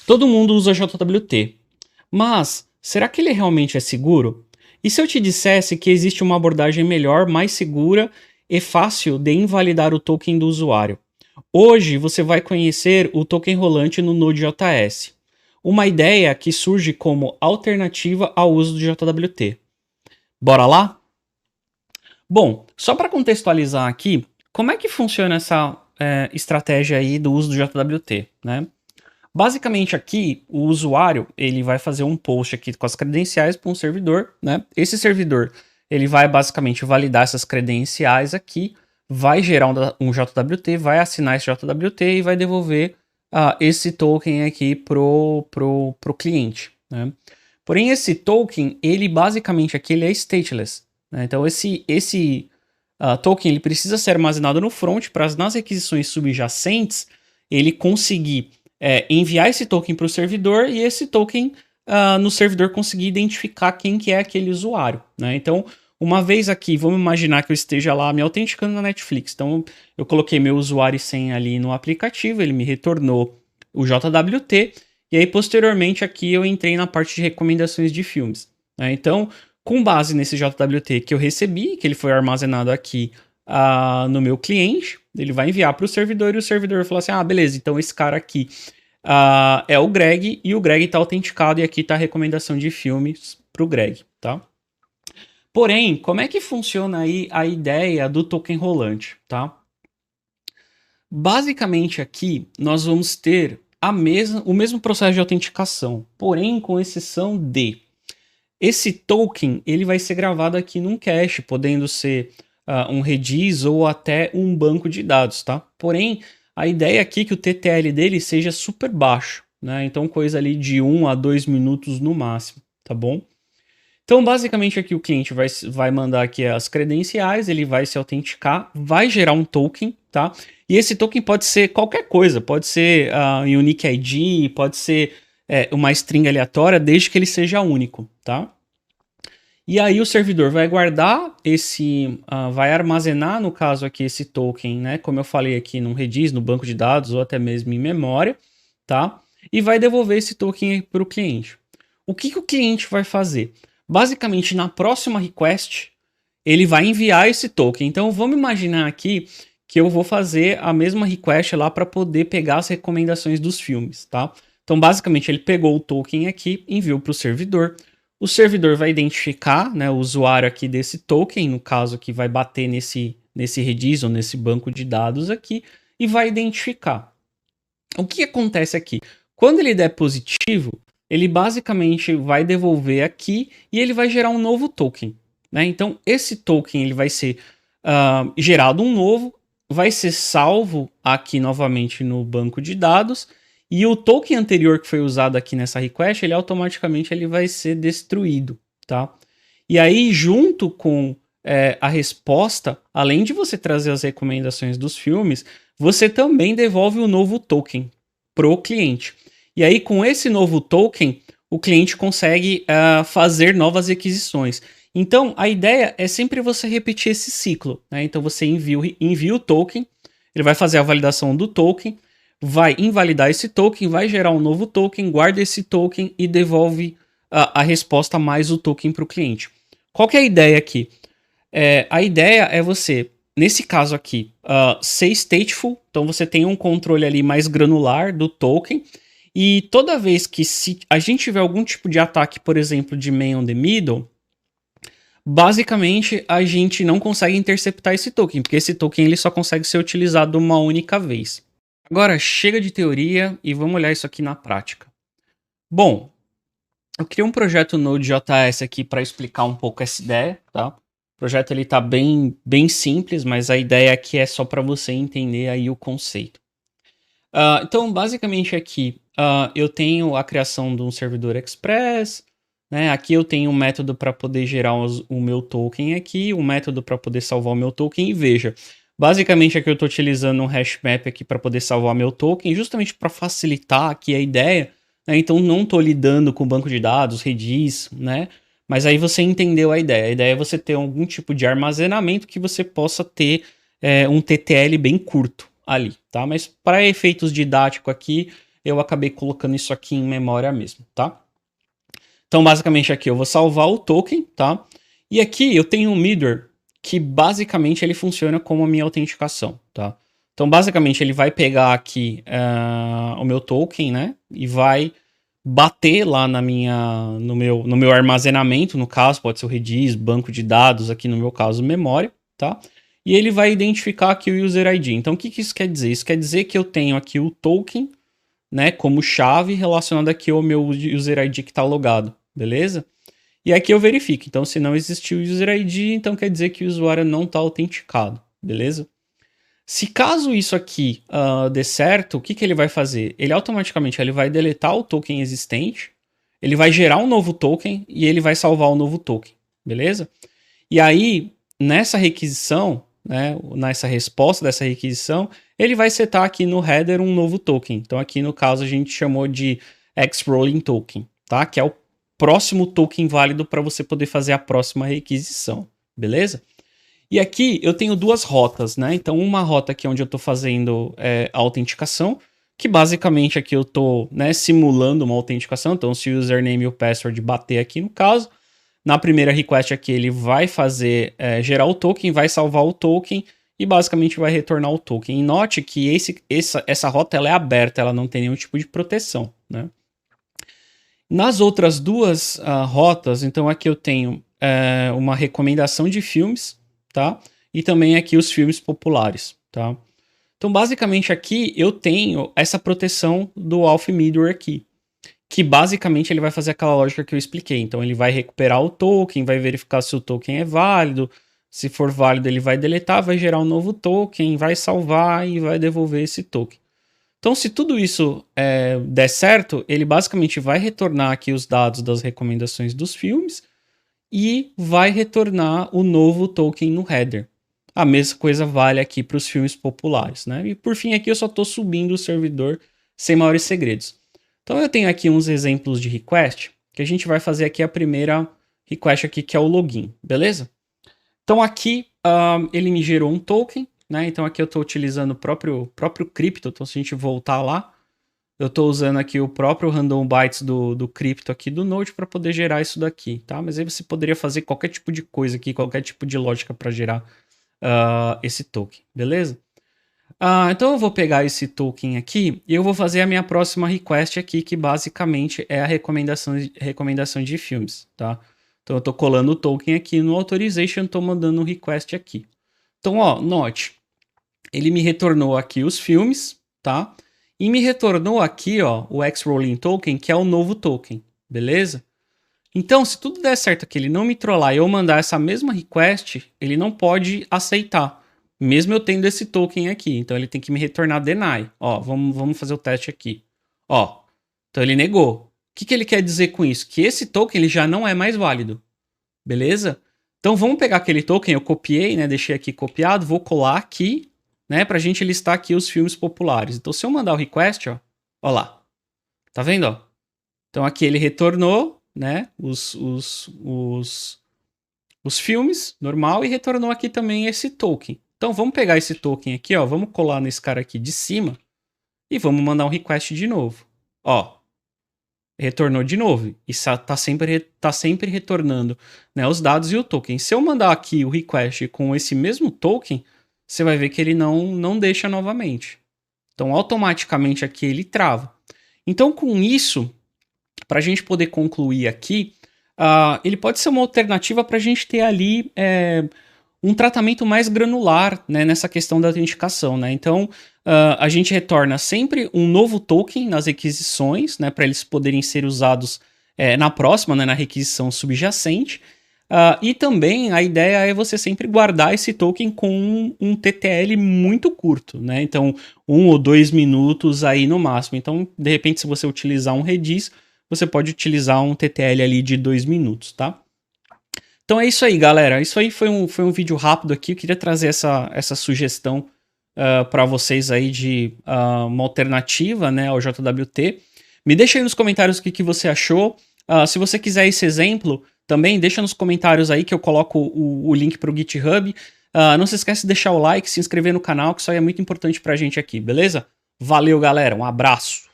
Todo mundo usa JWT, mas será que ele realmente é seguro? E se eu te dissesse que existe uma abordagem melhor, mais segura e fácil de invalidar o token do usuário? Hoje você vai conhecer o token rolante no Node.js, uma ideia que surge como alternativa ao uso do JWT. Bora lá? Bom, só para contextualizar aqui, como é que funciona essa estratégia aí do uso do JWT, né? Basicamente aqui, o usuário ele vai fazer um post aqui com as credenciais para um servidor, né? Esse servidor ele vai basicamente validar essas credenciais aqui, vai gerar um JWT, vai assinar esse JWT e vai devolver esse token aqui pro cliente, né? Porém, esse token, ele basicamente aqui ele é stateless, né? Então, esse token ele precisa ser armazenado no front para nas requisições subjacentes ele conseguir enviar esse token para o servidor e esse token no servidor conseguir identificar quem que é aquele usuário, né? Então, uma vez aqui, vamos imaginar que eu esteja lá me autenticando na Netflix. Então, eu coloquei meu usuário e senha ali no aplicativo, ele me retornou o JWT, e aí, posteriormente, aqui eu entrei na parte de recomendações de filmes, né? Então, com base nesse JWT que eu recebi, que ele foi armazenado aqui no meu cliente, ele vai enviar para o servidor e o servidor vai falar assim, beleza, então esse cara aqui é o Greg e o Greg está autenticado e aqui está a recomendação de filmes para o Greg, tá? Porém, como é que funciona aí a ideia do token rolante, tá? Basicamente aqui nós vamos ter o mesmo processo de autenticação, porém com exceção de esse token ele vai ser gravado aqui num cache, podendo ser um Redis ou até um banco de dados, tá? Porém, a ideia aqui é que o TTL dele seja super baixo, né? Então coisa ali de 1 a 2 minutos no máximo, tá bom? Então, basicamente aqui o cliente vai mandar aqui as credenciais, ele vai se autenticar, vai gerar um token, tá? E esse token pode ser qualquer coisa, pode ser Unique ID, pode ser uma string aleatória, desde que ele seja único, tá? E aí o servidor vai guardar vai armazenar, no caso aqui, esse token, né? Como eu falei aqui, num Redis, no banco de dados ou até mesmo em memória, tá? E vai devolver esse token para o cliente. O que o cliente vai fazer? Basicamente, na próxima request, ele vai enviar esse token. Então, vamos imaginar aqui que eu vou fazer a mesma request lá para poder pegar as recomendações dos filmes, tá? Então, basicamente, ele pegou o token aqui, enviou para o servidor. O servidor vai identificar, né, o usuário aqui desse token, no caso que vai bater nesse Redis ou nesse banco de dados aqui, e vai identificar. O que acontece aqui? Quando ele der positivo, ele basicamente vai devolver aqui e ele vai gerar um novo token, né? Então, esse token ele vai ser gerado um novo, vai ser salvo aqui novamente no banco de dados e o token anterior que foi usado aqui nessa request, ele automaticamente ele vai ser destruído, tá? E aí, junto com a resposta, além de você trazer as recomendações dos filmes, você também devolve o novo token pro cliente. E aí, com esse novo token, o cliente consegue fazer novas requisições. Então, a ideia é sempre você repetir esse ciclo, né? Então, você envia o token, ele vai fazer a validação do token, vai invalidar esse token, vai gerar um novo token, guarda esse token e devolve a resposta mais o token para o cliente. Qual que é a ideia aqui? A ideia é você, nesse caso aqui, ser stateful, então você tem um controle ali mais granular do token, e toda vez que se a gente tiver algum tipo de ataque, por exemplo, de man on the middle, basicamente a gente não consegue interceptar esse token, porque esse token ele só consegue ser utilizado uma única vez. Agora, chega de teoria e vamos olhar isso aqui na prática. Bom, eu criei um projeto Node.js aqui para explicar um pouco essa ideia, tá? O projeto ele tá bem simples, mas a ideia aqui é só para você entender aí o conceito. Então, basicamente aqui, eu tenho a criação de um servidor Express, né? Aqui eu tenho um método para poder gerar o meu token aqui, um método para poder salvar o meu token, e veja, basicamente aqui eu estou utilizando um hash map aqui para poder salvar meu token, justamente para facilitar aqui a ideia, né? Então não estou lidando com banco de dados, Redis, né? Mas aí você entendeu a ideia. A ideia é você ter algum tipo de armazenamento que você possa ter um TTL bem curto ali, tá? Mas para efeitos didáticos aqui, eu acabei colocando isso aqui em memória mesmo, tá? Então, basicamente, aqui eu vou salvar o token, tá? E aqui eu tenho um middleware que, basicamente, ele funciona como a minha autenticação, tá? Então, basicamente, ele vai pegar aqui o meu token, né? E vai bater lá no meu armazenamento, no caso, pode ser o Redis, banco de dados, aqui no meu caso, memória, tá? E ele vai identificar aqui o user ID. Então, o que isso quer dizer? Isso quer dizer que eu tenho aqui o token, né, como chave relacionado aqui ao meu user ID que está logado, beleza? E aqui eu verifico. Então, se não existiu o user ID, então quer dizer que o usuário não está autenticado, beleza? Se caso isso aqui dê certo, o que ele vai fazer? Ele automaticamente ele vai deletar o token existente, ele vai gerar um novo token e ele vai salvar o novo token, beleza? E aí, nessa requisição, né, nessa resposta dessa requisição, ele vai setar aqui no header um novo token. Então aqui no caso a gente chamou de xRolling token, tá? Que é o próximo token válido para você poder fazer a próxima requisição, beleza? E aqui eu tenho duas rotas, né? Então uma rota aqui onde eu estou fazendo a autenticação, que basicamente aqui eu estou, né, simulando uma autenticação. Então se o username e o password bater aqui no caso, na primeira request aqui ele vai fazer, gerar o token, vai salvar o token e basicamente vai retornar o token. E note que essa rota ela é aberta, ela não tem nenhum tipo de proteção, né? Nas outras duas rotas, então aqui eu tenho uma recomendação de filmes, tá? E também aqui os filmes populares, tá? Então basicamente aqui eu tenho essa proteção do Auth Middleware aqui, que basicamente ele vai fazer aquela lógica que eu expliquei. Então ele vai recuperar o token, vai verificar se o token é válido, se for válido ele vai deletar, vai gerar um novo token, vai salvar e vai devolver esse token. Então se tudo isso der certo, ele basicamente vai retornar aqui os dados das recomendações dos filmes e vai retornar o novo token no header. A mesma coisa vale aqui para os filmes populares, né? E por fim aqui eu só estou subindo o servidor sem maiores segredos. Então eu tenho aqui uns exemplos de request, que a gente vai fazer aqui a primeira request aqui, que é o login, beleza? Então aqui ele me gerou um token, né? Então aqui eu estou utilizando o próprio Crypto, então se a gente voltar lá, eu estou usando aqui o próprio random bytes do Crypto aqui do Node para poder gerar isso daqui, tá? Mas aí você poderia fazer qualquer tipo de coisa aqui, qualquer tipo de lógica para gerar esse token, beleza? Então eu vou pegar esse token aqui e eu vou fazer a minha próxima request aqui, que basicamente é a recomendação de filmes, tá? Então eu tô colando o token aqui no authorization, tô mandando um request aqui. Então, ó, note, ele me retornou aqui os filmes, tá? E me retornou aqui, ó, o xRolling token, que é o novo token, beleza? Então, se tudo der certo aqui, ele não me trollar e eu mandar essa mesma request, ele não pode aceitar, mesmo eu tendo esse token aqui. Então, ele tem que me retornar deny. Ó, vamos fazer o teste aqui. Ó, então ele negou. O que ele quer dizer com isso? Que esse token ele já não é mais válido, beleza? Então, vamos pegar aquele token, eu copiei, né, deixei aqui copiado, vou colar aqui, né, pra gente listar aqui os filmes populares. Então, se eu mandar o request, ó lá, tá vendo, ó? Então, aqui ele retornou, né, os filmes, normal, e retornou aqui também esse token. Então, vamos pegar esse token aqui, ó, vamos colar nesse cara aqui de cima e vamos mandar um request de novo. Ó, retornou de novo e tá sempre retornando, né, os dados e o token. Se eu mandar aqui o request com esse mesmo token, você vai ver que ele não deixa novamente. Então, automaticamente aqui ele trava. Então, com isso, para a gente poder concluir aqui, ele pode ser uma alternativa para a gente ter ali um tratamento mais granular, né, nessa questão da autenticação, né? Então, a gente retorna sempre um novo token nas requisições, né, para eles poderem ser usados na próxima, né, na requisição subjacente. E também a ideia é você sempre guardar esse token com um TTL muito curto, né? Então, 1 ou 2 minutos aí no máximo. Então, de repente, se você utilizar um Redis, você pode utilizar um TTL ali de 2 minutos, tá? Então é isso aí, galera. Isso aí foi um vídeo rápido aqui. Eu queria trazer essa sugestão para vocês aí de uma alternativa, né, ao JWT. Me deixa aí nos comentários o que você achou. Se você quiser esse exemplo, também deixa nos comentários aí que eu coloco o link para o GitHub. Não se esquece de deixar o like, se inscrever no canal, que isso aí é muito importante para a gente aqui, beleza? Valeu, galera. Um abraço.